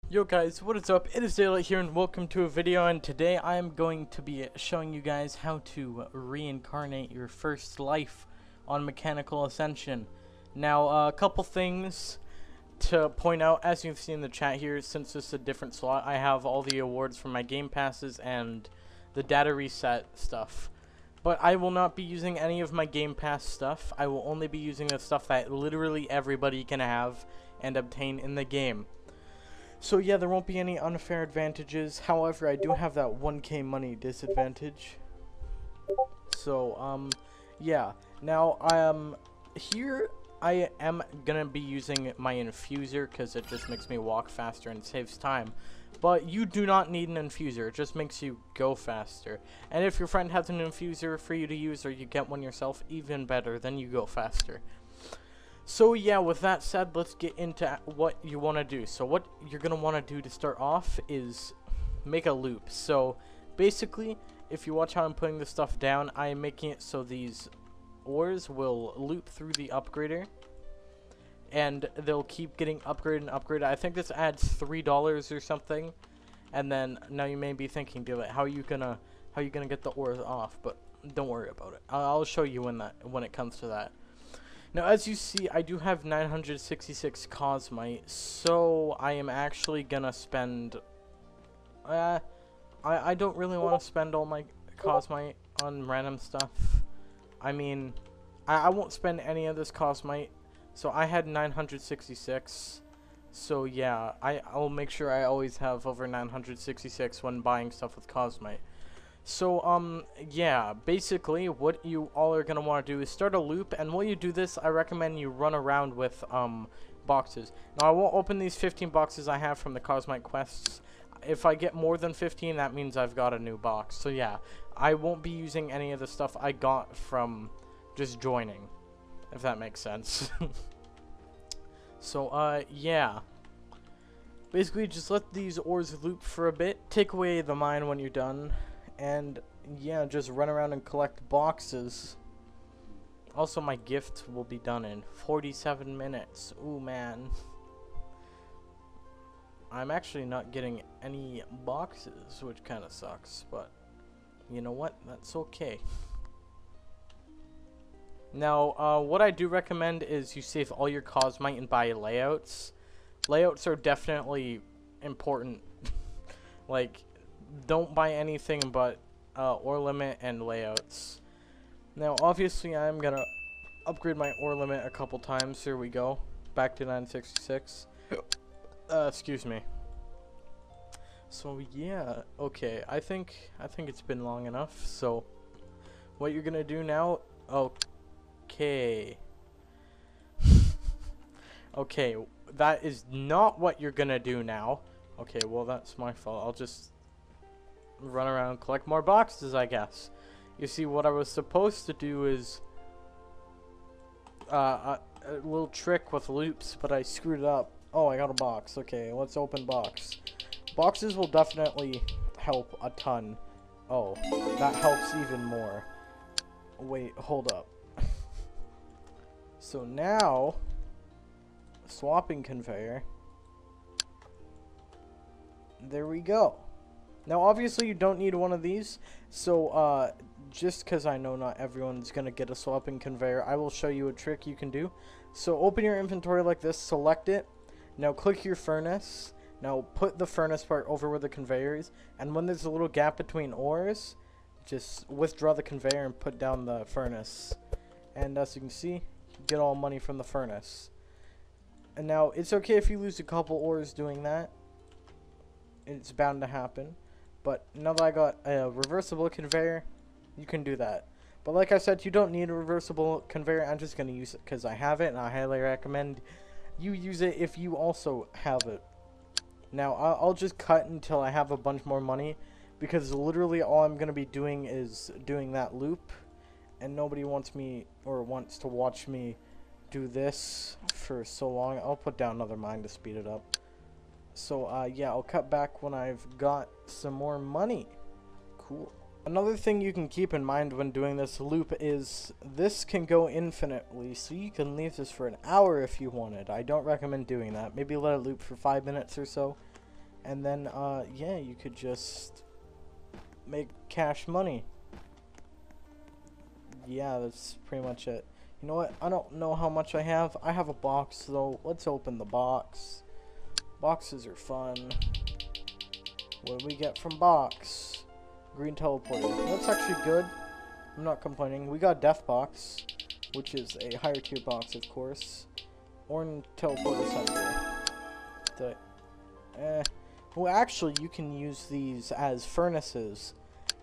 Yo guys, what is up? It is Daylight here and welcome to a video, and today I am going to be showing you guys how to reincarnate your first life on Mechanical Ascension. Now, a couple things to point out. As you've seen in the chat here, since this is a different slot, I have all the awards from my game passes and the data reset stuff. But I will not be using any of my game pass stuff. I will only be using the stuff that literally everybody can have and obtain in the game. So yeah, there won't be any unfair advantages. However, I do have that 1k money disadvantage. So, yeah. Now, here I am gonna be using my infuser because it just makes me walk faster and saves time. But you do not need an infuser. It just makes you go faster. And if your friend has an infuser for you to use, or you get one yourself, even better, then you go faster. So yeah, with that said, let's get into what you want to do. So what you're going to want to do to start off is make a loop. So basically, if you watch how I'm putting this stuff down, I am making it so these ores will loop through the upgrader. And they'll keep getting upgraded and upgraded. I think this adds $3 or something. And then now you may be thinking, Dylan, how are you gonna get the ores off? But don't worry about it. I'll show you when it comes to that. Now, as you see, I do have 966 Cosmite, so I am actually gonna spend... I don't really want to spend all my Cosmite on random stuff. I mean, I won't spend any of this Cosmite, so I had 966. So yeah, I'll make sure I always have over 966 when buying stuff with Cosmite. So, yeah, basically, what you all are going to want to do is start a loop, and while you do this, I recommend you run around with, boxes. Now, I won't open these 15 boxes I have from the Cosmite quests. If I get more than 15, that means I've got a new box. So, yeah, I won't be using any of the stuff I got from just joining, if that makes sense. So, yeah. Basically, just let these ores loop for a bit. Take away the mine when you're done. And yeah, just run around and collect boxes. Also, my gift will be done in 47 minutes. Ooh, man. I'm actually not getting any boxes, which kind of sucks. But you know what? That's okay. Now, what I do recommend is you save all your Cosmite and buy layouts. Layouts are definitely important. Like, don't buy anything but ore limit and layouts. Now, obviously, I'm gonna upgrade my ore limit a couple times. Here we go, back to 966. Excuse me. So yeah, okay. I think it's been long enough. So, what you're gonna do now? Okay. Okay, that is not what you're gonna do now. Okay, well that's my fault. I'll just run around and collect more boxes, I guess. You see, what I was supposed to do is a little trick with loops, but I screwed it up. Oh, I got a box. Okay, let's open box. Boxes will definitely help a ton. Oh, that helps even more. Wait, hold up. So now, swapping conveyor. There we go. Now, obviously, you don't need one of these, so, just because I know not everyone's going to get a swapping conveyor, I will show you a trick you can do. So, open your inventory like this, select it, now click your furnace, now put the furnace part over where the conveyor is, and when there's a little gap between ores, just withdraw the conveyor and put down the furnace. And as you can see, you get all money from the furnace. And now, it's okay if you lose a couple ores doing that. It's bound to happen. But now that I got a reversible conveyor, you can do that. But like I said, you don't need a reversible conveyor. I'm just going to use it because I have it, and I highly recommend you use it if you also have it. Now, I'll just cut until I have a bunch more money, because literally all I'm going to be doing is doing that loop, and nobody wants me or wants to watch me do this for so long. I'll put down another mine to speed it up. So, yeah, I'll cut back when I've got some more money. Cool. Another thing you can keep in mind when doing this loop is this can go infinitely, so you can leave this for an hour if you wanted. I don't recommend doing that. Maybe let it loop for 5 minutes or so. And then, yeah, you could just make cash money. Yeah, that's pretty much it. You know what? I don't know how much I have. I have a box, though. Let's open the box. Boxes are fun. What do we get from box? Green teleporter. That's actually good. I'm not complaining. We got death box, which is a higher tier box, of course. Orange teleporter center. Well, actually, you can use these as furnaces.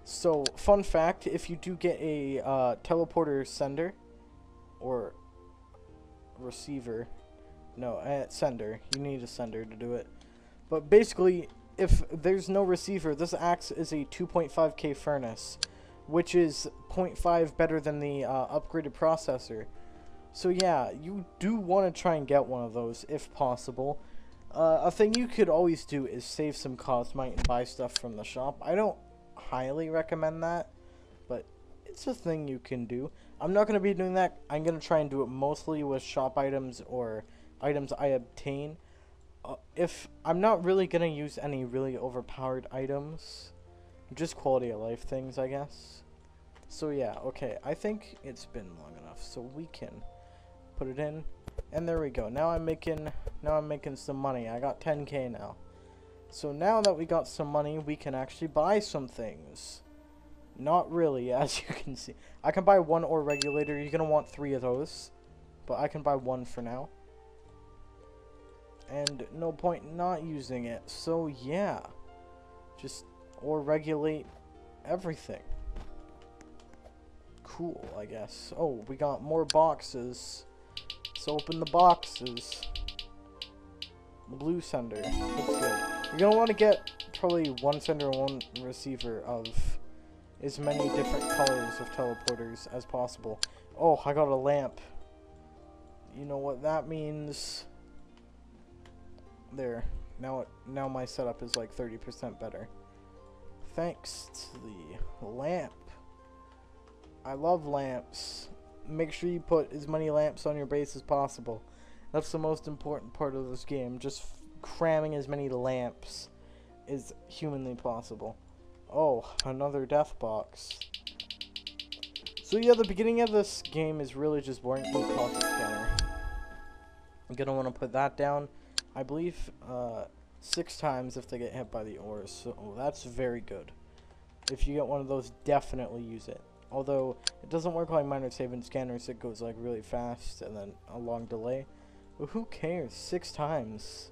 So, fun fact, if you do get a teleporter sender, or receiver, no, sender, you need a sender to do it. But basically, if there's no receiver, this acts as a 2.5k furnace, which is 0.5 better than the upgraded processor. So yeah, you do want to try and get one of those if possible. A thing you could always do is save some cosmite and buy stuff from the shop. I don't highly recommend that, but it's a thing you can do. I'm not going to be doing that. I'm going to try and do it mostly with shop items or items I obtain. If I'm not really going to use any really overpowered items, just quality of life things, I guess. So yeah, okay, I think it's been long enough, so we can put it in. And there we go. Now I'm making some money. I got 10k now. So now that we got some money, we can actually buy some things. Not really, as you can see. I can buy one ore regulator. You're gonna want 3 of those, but I can buy 1 for now. And no point not using it. So yeah, just ore regulate everything. Cool, I guess. Oh, we got more boxes. Let's open the boxes. Blue sender. That's good. You're gonna want to get probably 1 sender and 1 receiver of as many different colors of teleporters as possible. Oh, I got a lamp. You know what that means? There. Now my setup is like 30% better. Thanks to the lamp. I love lamps. Make sure you put as many lamps on your base as possible. That's the most important part of this game. Just cramming as many lamps as humanly possible. Oh, another death box. So yeah, the beginning of this game is really just boring. Oh, pocket scanner. I'm gonna want to put that down. I believe 6 times if they get hit by the ores. So that's very good. If you get one of those, definitely use it. Although it doesn't work like miner save and scanners, it goes like really fast and then a long delay. But who cares? 6 times.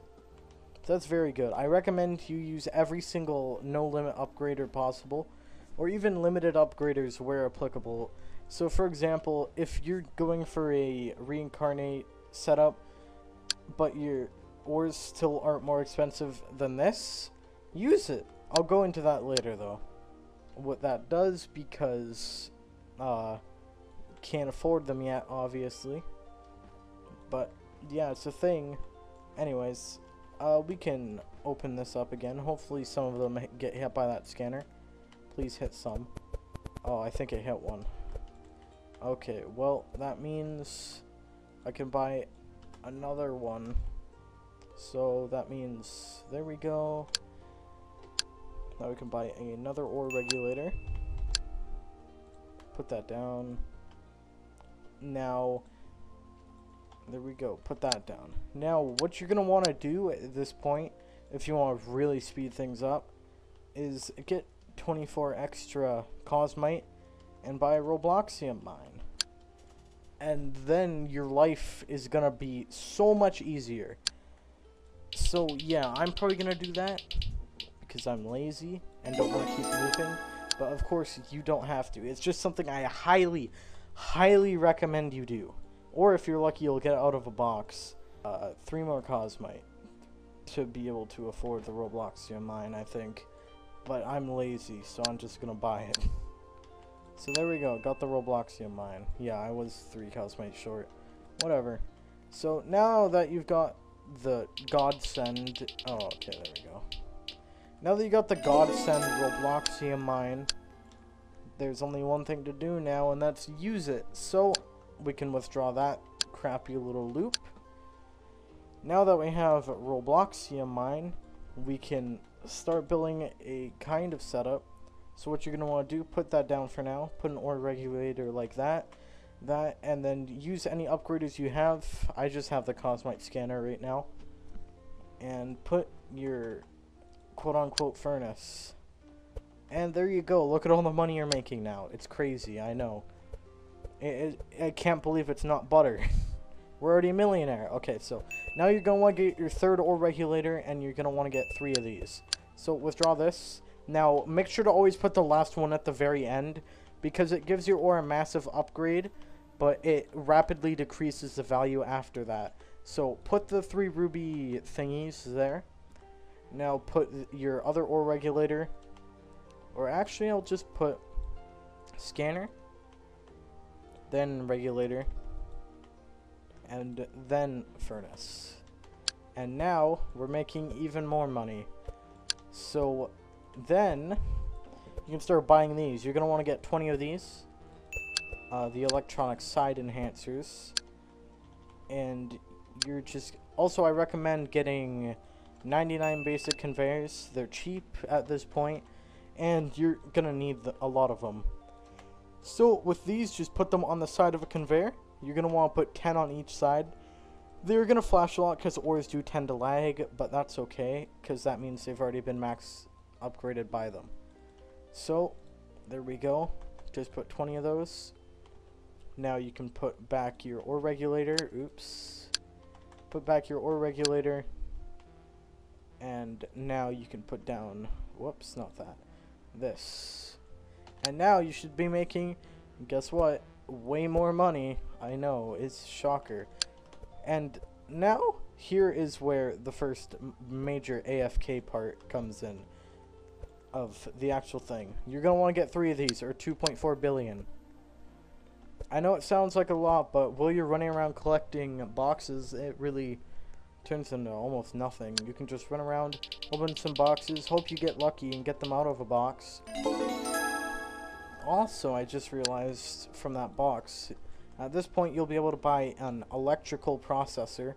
That's very good. I recommend you use every single no limit upgrader possible, or even limited upgraders where applicable. So for example, if you're going for a Reincarnate setup, but your ores still aren't more expensive than this, use it. I'll go into that later though. What that does, because can't afford them yet, obviously. But yeah, it's a thing. Anyways, we can open this up again. Hopefully some of them get hit by that scanner. Please hit some. Oh, I think it hit one. Okay, well, that means I can buy another one. So that means, there we go. Now we can buy another ore regulator. Put that down. Now, there we go. Put that down. Now, what you're going to want to do at this point, if you want to really speed things up, is get 24 extra cosmite and buy a Robloxium mine. And then your life is going to be so much easier. So, yeah, I'm probably going to do that because I'm lazy and don't want to keep moving. But, of course, you don't have to. It's just something I highly, highly recommend you do. Or if you're lucky, you'll get out of a box 3 more cosmite to be able to afford the Robloxium mine, I think. But I'm lazy, so I'm just going to buy it. So there we go. Got the Robloxium mine. Yeah, I was 3 cosmite short. Whatever. So now that you've got the godsend... Oh, okay, there we go. Now that you got the godsend Robloxium mine, there's only one thing to do now, and that's use it. So we can withdraw that crappy little loop. Now that we have Robloxium mine, we can start building a kind of setup. So what you're going to want to do, put that down for now. Put an ore regulator like that. And then use any upgraders you have. I just have the Cosmite scanner right now. And put your quote-unquote furnace. And there you go. Look at all the money you're making now. It's crazy, I know. I can't believe it's not butter. We're already a millionaire. Okay, so now you're going to want to get your third ore regulator, and you're going to want to get 3 of these. So withdraw this. Now, make sure to always put the last one at the very end, because it gives your ore a massive upgrade, but it rapidly decreases the value after that. So put the 3 ruby thingies there. Now put your other ore regulator, or actually I'll just put scanner, then regulator, and then furnace. And now we're making even more money. So then you can start buying these. You're going to want to get 20 of these. The electronic side enhancers. And you're just... Also, I recommend getting 99 basic conveyors. They're cheap at this point. And you're going to need a lot of them. So with these, just put them on the side of a conveyor. You're going to want to put 10 on each side. They're going to flash a lot because ores do tend to lag, but that's okay, because that means they've already been max upgraded by them. So, there we go. Just put 20 of those. Now you can put back your ore regulator. Oops. Put back your ore regulator. And now you can put down... Whoops, not that. This. And now you should be making, guess what? Way more money. I know, it's shocker. And now, here is where the first major AFK part comes in of the actual thing. You're going to want to get 3 of these, or 2.4 billion. I know it sounds like a lot, but while you're running around collecting boxes, it really turns into almost nothing. You can just run around, open some boxes, hope you get lucky and get them out of a box. Also, I just realized from that box, at this point you'll be able to buy an electrical processor,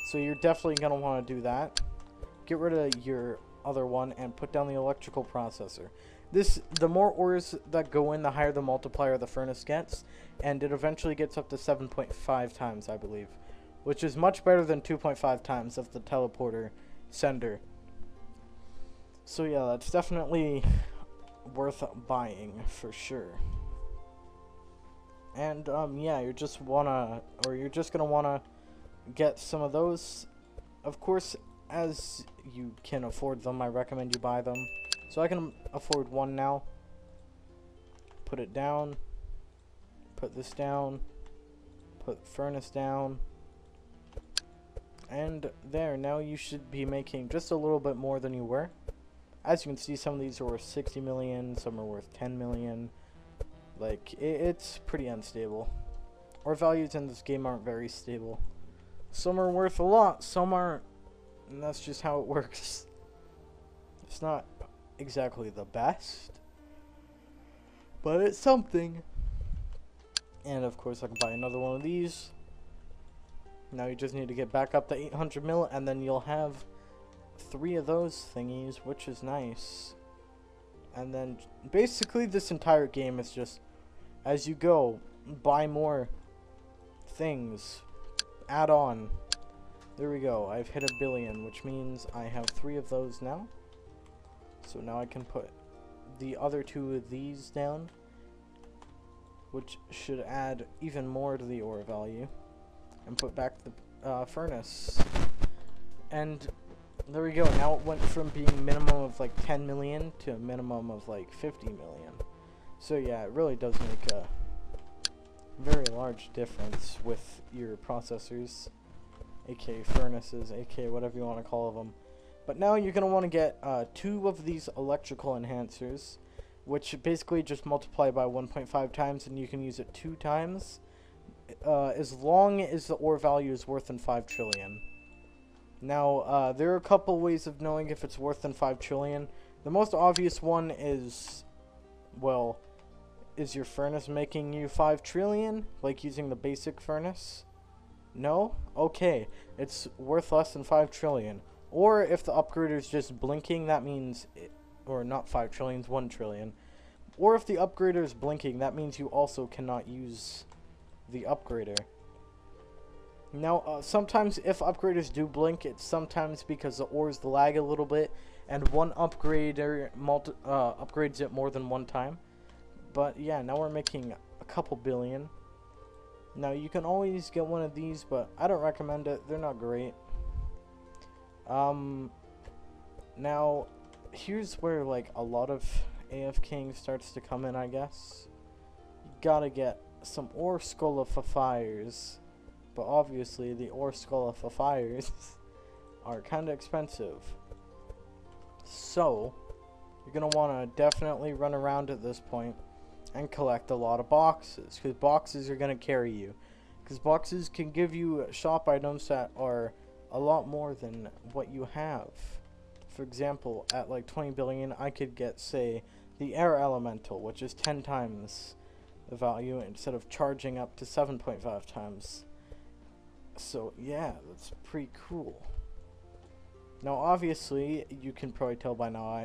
so you're definitely going to want to do that. Get rid of your other one and put down the electrical processor. The more ores that go in, the higher the multiplier the furnace gets, and it eventually gets up to 7.5 times, I believe, which is much better than 2.5 times of the teleporter sender. So yeah, that's definitely worth buying for sure. And yeah, you're just gonna wanna get some of those. Of course, as you can afford them, I recommend you buy them. So I can afford one now. Put it down. Put this down. Put furnace down. And there, now you should be making just a little bit more than you were. As you can see, some of these are worth 60 million, some are worth 10 million. Like, it's pretty unstable. Ore values in this game aren't very stable. Some are worth a lot, some aren't. And that's just how it works. It's not exactly the best, but it's something. And of course I can buy another one of these. Now you just need to get back up to 800 mil, and then you'll have 3 of those thingies, which is nice. And then basically this entire game is just, as you go, buy more things, add on. There we go, I've hit 1 billion, which means I have 3 of those now. So now I can put the other 2 of these down, which should add even more to the ore value, and put back the furnace. And there we go, now it went from being minimum of like 10 million to a minimum of like 50 million. So yeah, it really does make a very large difference with your processors, aka furnaces, aka whatever you want to call them. But now you're going to want to get 2 of these electrical enhancers, which basically just multiply by 1.5 times, and you can use it 2 times, as long as the ore value is worth than 5 trillion. Now, there are a couple ways of knowing if it's worth than 5 trillion. The most obvious one is, well, is your furnace making you 5 trillion? Like using the basic furnace? No? Okay, it's worth less than 5 trillion. Or if the upgrader is just blinking, that means, or not 5 trillions, 1 trillion. Or if the upgrader is blinking, that means you also cannot use the upgrader. Now, sometimes if upgraders do blink, it's sometimes because the ores lag a little bit, and one upgrader upgrades it more than one time. But yeah, now we're making a couple billion. Now, you can always get one of these, but I don't recommend it. They're not great. Now, here's where, like, a lot of AFKing starts to come in, I guess. You gotta get some ore scolifiers. But obviously, the ore scolifiers are kind of expensive. So, you're going to want to definitely run around at this point and collect a lot of boxes. Because boxes are going to carry you. Because boxes can give you shop items that are a lot more than what you have. For example, at like 20 billion, I could get, say, the air elemental, which is 10 times the value instead of charging up to 7.5 times. So yeah, that's pretty cool. Now obviously, you can probably tell by now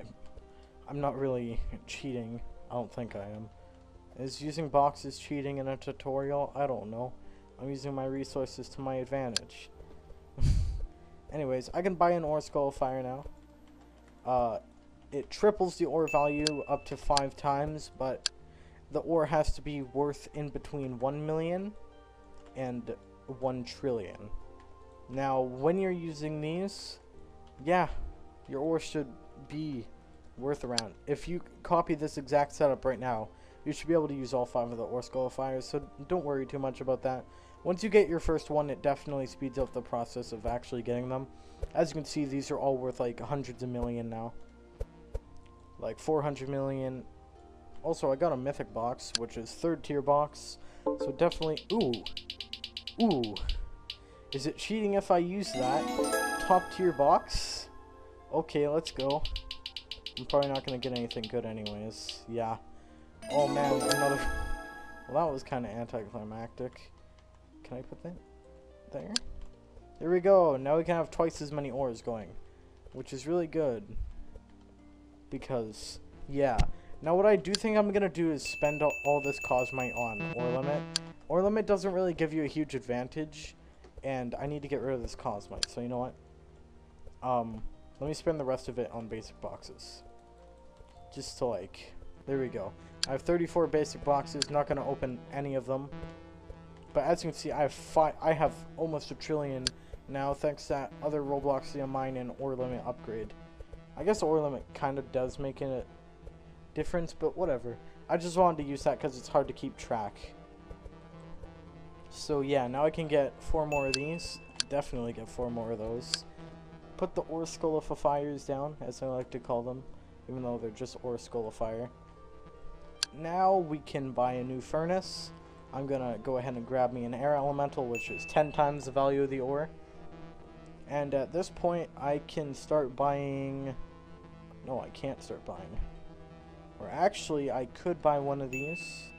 I'm not really cheating. I don't think I am. Is using boxes cheating in a tutorial? I don't know. I'm using my resources to my advantage. Anyways, I can buy an ore scolifier now. It triples the ore value up to 5 times, but the ore has to be worth in between 1 million and 1 trillion. Now, when you're using these, yeah, your ore should be worth around. If you copy this exact setup right now, you should be able to use all 5 of the ore scolifiers, so don't worry too much about that. Once you get your first one, it definitely speeds up the process of actually getting them. As you can see, these are all worth like hundreds of million now. Like 400 million. Also, I got a mythic box, which is 3rd tier box, so definitely, ooh, is it cheating if I use that? Top tier box? Okay, let's go. I'm probably not going to get anything good anyways. Yeah. Oh man, another... Well, that was kind of anticlimactic. Can I put that there? There we go. Now we can have twice as many ores going, which is really good. Because, yeah. Now what I do think I'm going to do is spend all this Cosmite on ore limit. Ore limit doesn't really give you a huge advantage, and I need to get rid of this Cosmite, so you know what? Let me spend the rest of it on basic boxes. Just to, like, there we go. I have 34 basic boxes, not going to open any of them. But as you can see, I have almost 1 trillion now, thanks to that other Robloxian mine and ore limit upgrade. I guess ore limit kind of does make a difference, but whatever. I just wanted to use that because it's hard to keep track. So yeah, now I can get 4 more of these. Definitely get 4 more of those. Put the ore scolifiers down, as I like to call them, even though they're just ore scolifier. Now we can buy a new furnace. I'm gonna go ahead and grab me an air elemental, which is 10 times the value of the ore. And at this point, I can start buying... No, I can't start buying. Or actually, I could buy one of these.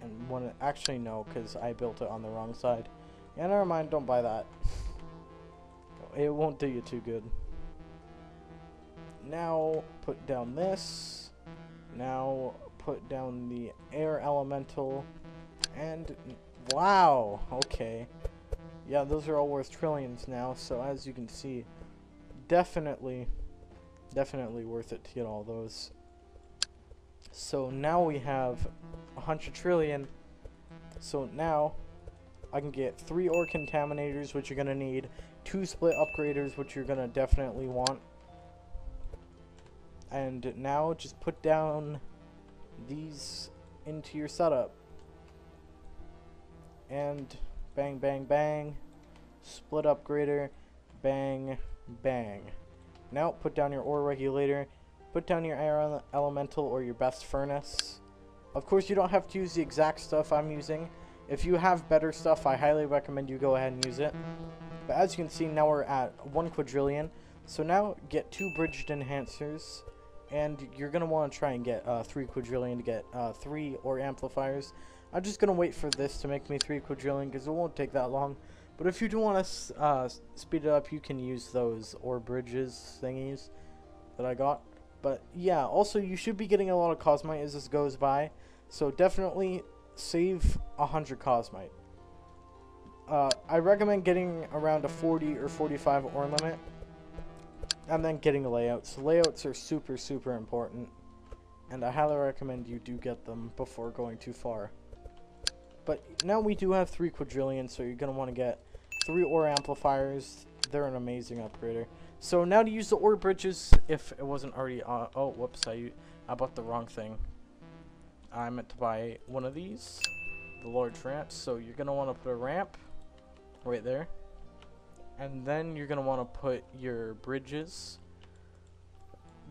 And one... Actually, no, because I built it on the wrong side. Yeah, never mind, don't buy that. It won't do you too good. Now, put down this. Now, put down the air elemental. And... Wow! Okay. Yeah, those are all worth trillions now, so as you can see, definitely worth it to get all those. So now we have 100 trillion. So now I can get 3 ore contaminators, which you're going to need, 2 split upgraders, which you're going to definitely want. And now just put down these into your setup. And bang, bang, bang. Split upgrader. Bang, bang. Now put down your ore regulator. Put down your air elemental or your best furnace. Of course, you don't have to use the exact stuff I'm using. If you have better stuff, I highly recommend you go ahead and use it. But as you can see, now we're at 1 quadrillion. So now get 2 bridged enhancers. And you're going to want to try and get 3 quadrillion to get 3 ore amplifiers. I'm just going to wait for this to make me 3 quadrillion because it won't take that long. But if you do want to speed it up, you can use those ore bridges thingies that I got. But yeah, also you should be getting a lot of Cosmite as this goes by. So definitely save 100 Cosmite. I recommend getting around a 40 or 45 ore limit. And then getting layouts. Layouts are super, super important. And I highly recommend you do get them before going too far. But now we do have 3 quadrillions, so you're going to want to get 3 ore amplifiers. They're an amazing upgrader. So now to use the ore bridges, if it wasn't already oh, whoops, I bought the wrong thing. I meant to buy one of these, the large ramps. So you're going to want to put a ramp right there. And then you're going to want to put your bridges,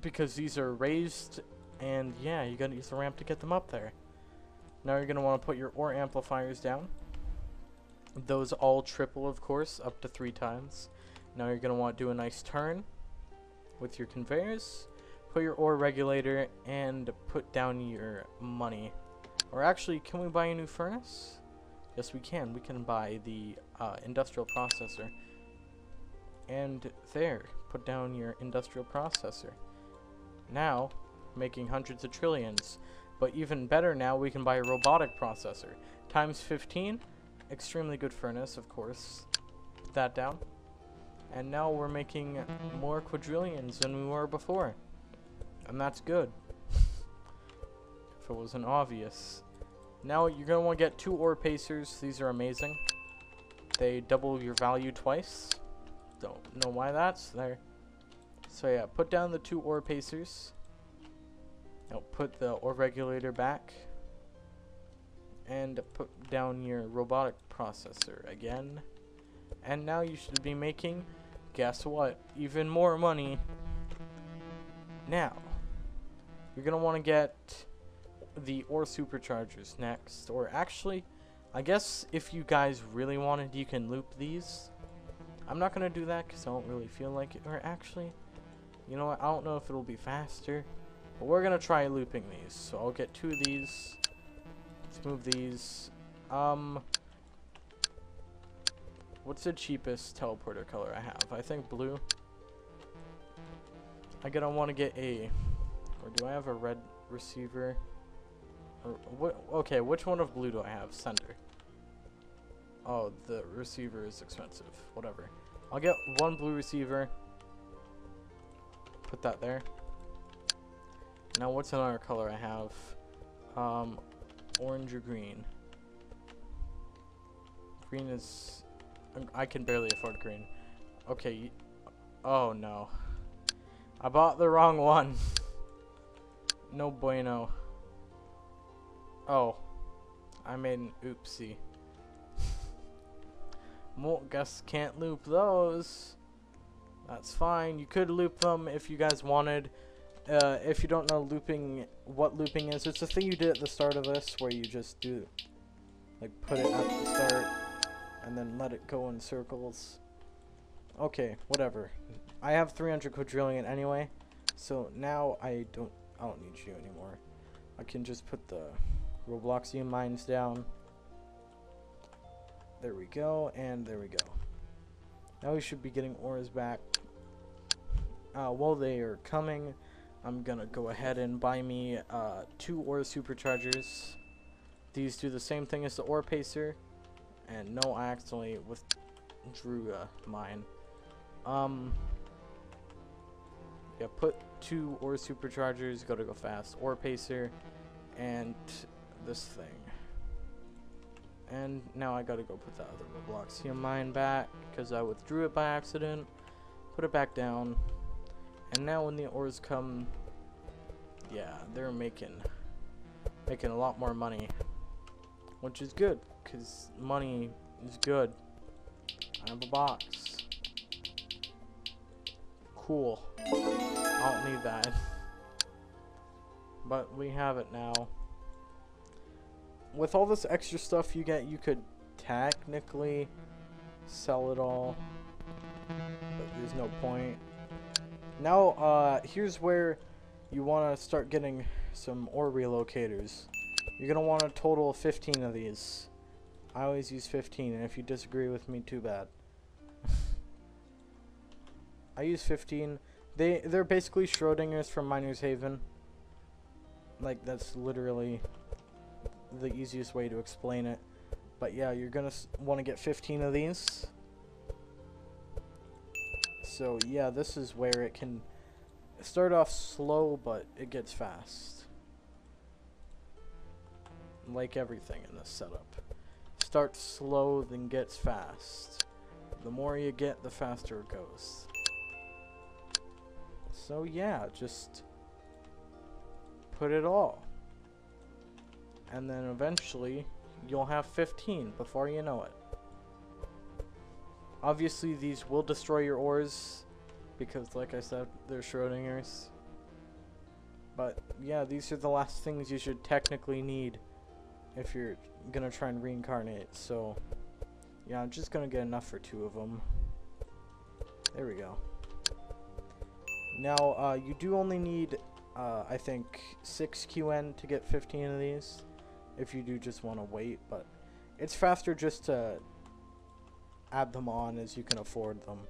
because these are raised, and yeah, you're going to use the ramp to get them up there. Now you're going to want to put your ore amplifiers down. Those all triple, of course, up to 3 times. Now you're going to want to do a nice turn with your conveyors. Put your ore regulator and put down your money. Or actually, can we buy a new furnace? Yes, we can. We can buy the industrial processor. And there, put down your industrial processor. Now, making hundreds of trillions. But even better now, we can buy a robotic processor. Times 15, extremely good furnace, of course. Put that down. And now we're making more quadrillions than we were before. And that's good. If it wasn't obvious. Now you're going to want to get 2 ore pacers. These are amazing. They double your value twice. Don't know why that's there. So yeah, put down the 2 ore pacers. Now put the ore regulator back. And put down your robotic processor again. And now you should be making, guess what, even more money. Now, you're going to want to get the ore superchargers next. Or actually, I guess if you guys really wanted, you can loop these. I'm not going to do that because I don't really feel like it. Or actually, you know what, I don't know if it'll be faster. But we're going to try looping these. So I'll get 2 of these. Let's move these. What's the cheapest teleporter color I have? I think blue. I'm going to want to get a... Or do I have a red receiver? Or what? Okay, which one of blue do I have? Sender. Oh, the receiver is expensive. Whatever. I'll get 1 blue receiver. Put that there. Now, what's another color I have? Orange or green? Green is... I can barely afford green. Okay. Oh, no. I bought the wrong one. No bueno. Oh. I made an oopsie. Well, guess can't loop those. That's fine. You could loop them if you guys wanted. If you don't know what looping is, it's the thing you did at the start of this, where you just do, like, put it at the start, and then let it go in circles. Okay, whatever. I have 300 quadrillion anyway, so now I don't need you anymore. I can just put the Robloxian mines down. There we go, and there we go. Now we should be getting ores back. While they are coming, I'm gonna go ahead and buy me 2 ore superchargers. These do the same thing as the ore pacer. And no, I accidentally withdrew mine. Yeah, put 2 ore superchargers, gotta go fast. Ore pacer, and this thing. And now I gotta go put that other Robloxian mine back, because I withdrew it by accident. Put it back down. And now when the ores come, yeah, they're making a lot more money. Which is good, because money is good. I have a box. Cool. I don't need that. But we have it now. With all this extra stuff you get, you could technically sell it all. But there's no point. Now, here's where you want to start getting some ore relocators. You're going to want a total of 15 of these. I always use 15, and if you disagree with me, too bad. I use 15. They're basically Schrodinger's from Miner's Haven. Like, that's literally the easiest way to explain it. But yeah, you're gonna want to get 15 of these. So yeah, this is where it can start off slow, but it gets fast. Like everything in this setup. Starts slow, then gets fast. The more you get, the faster it goes. So yeah, just put it all. And then eventually, you'll have 15 before you know it. Obviously, these will destroy your ores, because like I said, they're Schrodinger's. But yeah, these are the last things you should technically need if you're gonna try and reincarnate. So yeah, I'm just gonna get enough for 2 of them. There we go. Now, you do only need, I think, 6 QN to get 15 of these, if you do just want to wait, but it's faster just to add them on as you can afford them.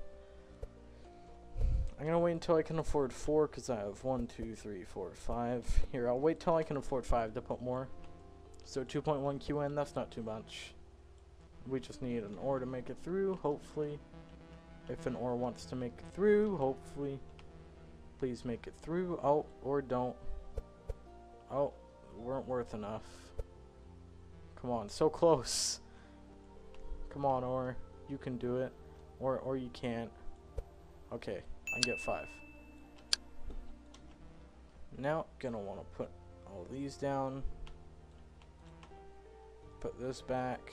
I'm gonna wait until I can afford 4, because I have 1, 2, 3, 4, 5. Here, I'll wait till I can afford 5 to put more. So 2.1 QN, that's not too much. We just need an ore to make it through, hopefully. If an ore wants to make it through, hopefully. Please make it through. Oh, or don't. Oh, weren't worth enough. Come on, so close. Come on, ore. You can do it. Or you can't. Okay, I can get 5. Now, gonna want to put all these down. Put this back.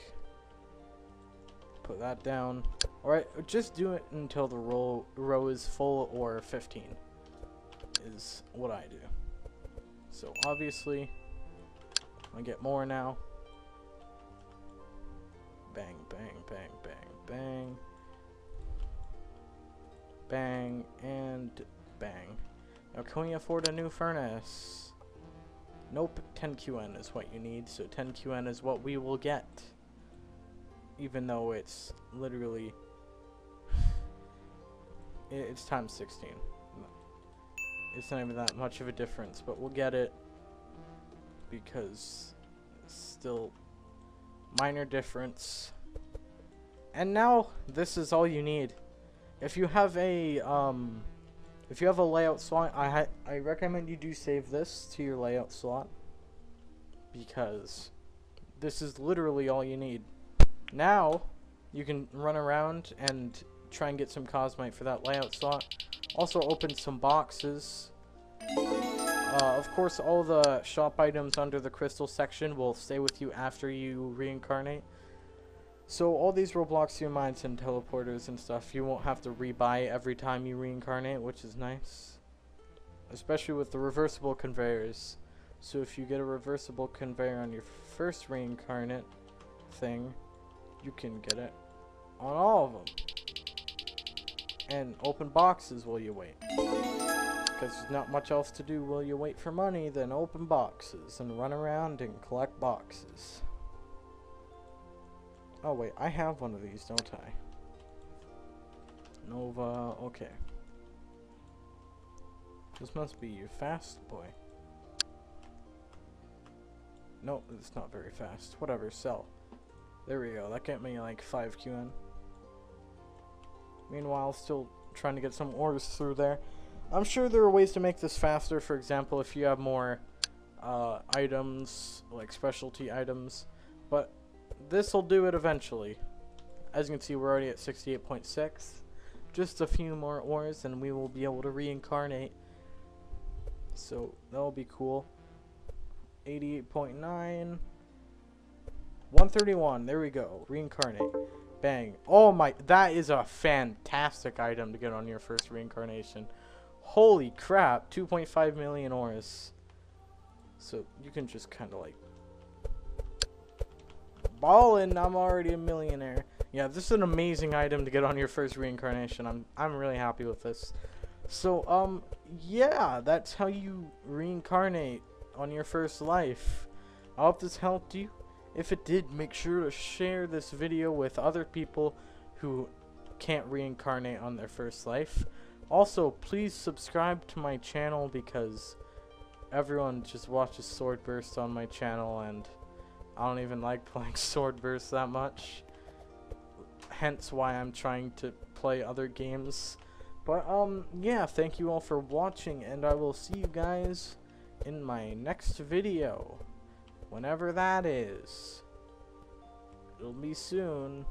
Put that down. Alright, just do it until the row is full, or 15 is what I do. So obviously, I get more now. Bang, bang, bang, bang, bang. Bang, and bang. Now can we afford a new furnace? Nope, 10 QN is what you need, so 10 QN is what we will get. Even though it's literally, it's times 16. It's not even that much of a difference, but we'll get it because it's still minor difference. And now this is all you need. If you have a layout slot, I recommend you do save this to your layout slot, because this is literally all you need. Now you can run around and try and get some cosmite for that layout slot. Also open some boxes. Of course, all the shop items under the crystal section will stay with you after you reincarnate. So all these Robloxian mines and teleporters and stuff, you won't have to rebuy every time you reincarnate, which is nice. Especially with the reversible conveyors. So if you get a reversible conveyor on your first reincarnate thing, you can get it on all of them. And open boxes while you wait. Because there's not much else to do while you wait for money than open boxes and run around and collect boxes. Oh wait, I have one of these, don't I? Nova, okay. This must be your fast boy. No, it's not very fast. Whatever, sell. There we go, that got me like 5 QN. Meanwhile, still trying to get some ores through there. I'm sure there are ways to make this faster. For example, if you have more items, like specialty items. But this will do it eventually. As you can see, we're already at 68.6. Just a few more ores and we will be able to reincarnate. So that'll be cool. 88.9. 131. There we go. Reincarnate. Bang. Oh my, that is a fantastic item to get on your first reincarnation. Holy crap, 2.5 million ores. So you can just kind of like ballin', I'm already a millionaire. Yeah, this is an amazing item to get on your first reincarnation. I'm really happy with this. So yeah, that's how you reincarnate on your first life. I hope this helped you. If it did, make sure to share this video with other people who can't reincarnate on their first life. Also, please subscribe to my channel because everyone just watches Sword Burst on my channel, and I don't even like playing Sword Burst that much. Hence why I'm trying to play other games. But yeah, thank you all for watching, and I will see you guys in my next video. Whenever that is. It'll be soon.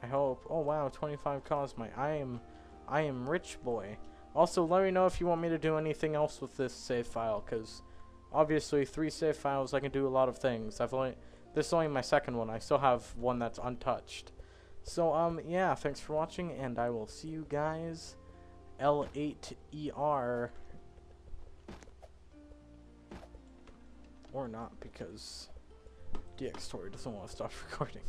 I hope. Oh wow, 25 Cosmite. I am rich boy. Also, let me know if you want me to do anything else with this save file, because obviously 3 save files I can do a lot of things. This is only my second one. I still have one that's untouched. So yeah, thanks for watching, and I will see you guys L8ER, or not, because DX Story doesn't want to stop recording.